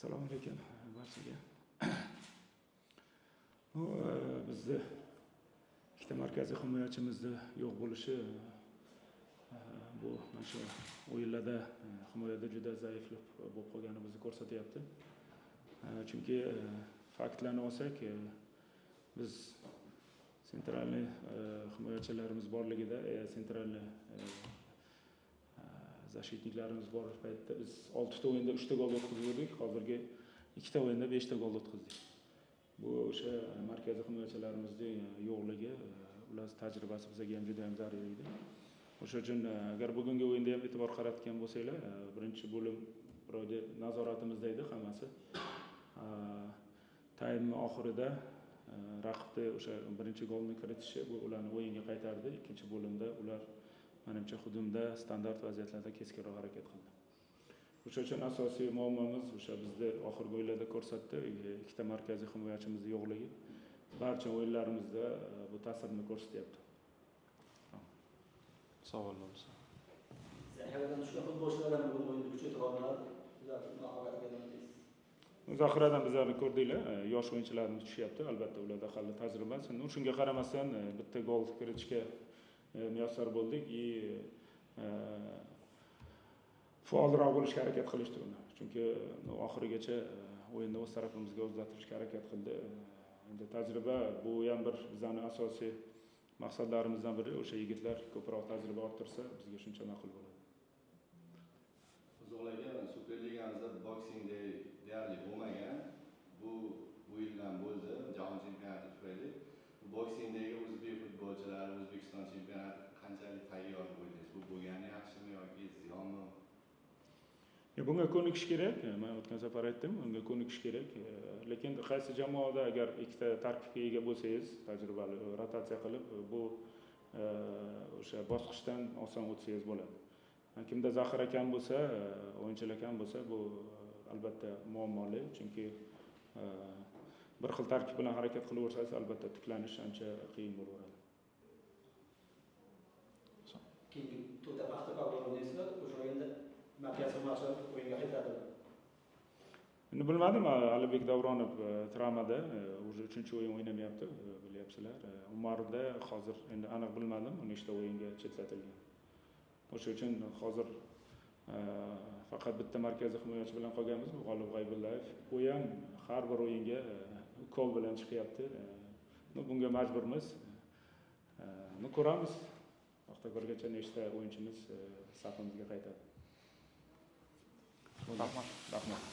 Assalomu alaykum barchaga. Bizda ikkita markaziy himoyachimizni yo'q bo'lishi bu mana shu o'yinlarda himoyada juda zaiflik bo'lib qolganimizni ko'rsatyapti. Chunki faktlarni olsak, biz sentralniy himoyachilarimiz borligida, sentralniy защитникlarimiz bor paytda biz 6 ta o'yinda 3 ta gol o'tkazdik, hozirgi 2 ta o'yinda 5 ta gol o'tkazdik. Bu o'sha markaziy himoyachilarimizning yo'qligi, ular tajribasi bizga ham juda ham zarur edi. O'sha uchun agar bugungi o'yinda ham e'tibor qaratgan bo'lsanglar, birinchi bo'lim biroyda nazoratimizda edi hammasi. Taym oxirida raqibni o'sha birinchi golni kiritishi bu ularni o'yinga qaytardi. Ikkinchi bo'limda ular menimcha hujumda standart vaziyatlarda keskinroq harakat qildi. O'sha uchun asosiy muammomiz o'sha bizda oxirgi o'yinlarda ko'rsatdi, ikkita markaziy himoyachimiz yo'qligi barcha o'yinlarimizda bu ta'sirini ko'rsatyapti. Savol bo'lsa. Zaxiradan tushgan futbolchilardan bu o'yinda kuchaytirib oldilar. Zaxiradan bizlarni ko'rdinglar, yosh o'yinchilarimiz tushyapti. Albatta ularda hali tajriba. Shunga qaramasdan bitta gol kiritishga muyassar bo'ldik. Faolroq bo'lishga harakat qilishdi uni. Chunki oxirigacha o'yinni o'z tarafimizga o'zgartirishga harakat qildi. Endi tajriba bu ham bir bizning asosiy maqsadlarimizdan biri. O'sha yigitlar ko'proq tajriba orttirsa, bizga shuncha ma'qul bo'ladi. O'zbeklarga Superligamizda Boxing Day deyarli bo'lmagan. Bu yildan bo'ldi, Jahon chempionati tufayli. Boxing Dayga o'zbek futbolchilari O'zbekiston chempionati qanchalik tayyor bo'ldingiz? Bu bo'lgani yaxshimi yoki ziyonmi? Bunga ko'nikish kerak. Men o'tgan safar aytdim, unga ko'nikish kerak. Lekin qaysi jamoada agar ikkita tarkibga ega bo'lsangiz, tajribali rotatsiya qilib, bu o'sha bosqichdan oson o'tsangiz bo'ladi. Kimda zaxira kam bo'lsa, o'yinchilar kam bo'lsa, bu albatta muammoli, chunki bir xil tarkib bilan harakat qilaversangiz, albatta tiklanish ancha qiyin bo'laveradi. Keyingi to'rtta Paxtakor o'ynaysizlar, o'sha o'yinda markaziy himoyachilar o'yinga qaytadimi? Endi bilmadim, Alibek Davronov travmada, o'zi 3-o'yin o'ynamayapti, bilyapsizlar. Umarda hozir endi aniq bilmadim, uni nechta o'yinga chetlatilgan. O'sha uchun hozir faqat bitta markaziy himoyachi bilan qolganmiz, G'olib G'aybullayev. U ham har bir o'yinga kol bilan chiqyapti. Bunga majburmiz. Ko'ramiz. Paxtakorgacha nechta o'yinchimiz safimizga qaytadi. Rahmat. Rahmat.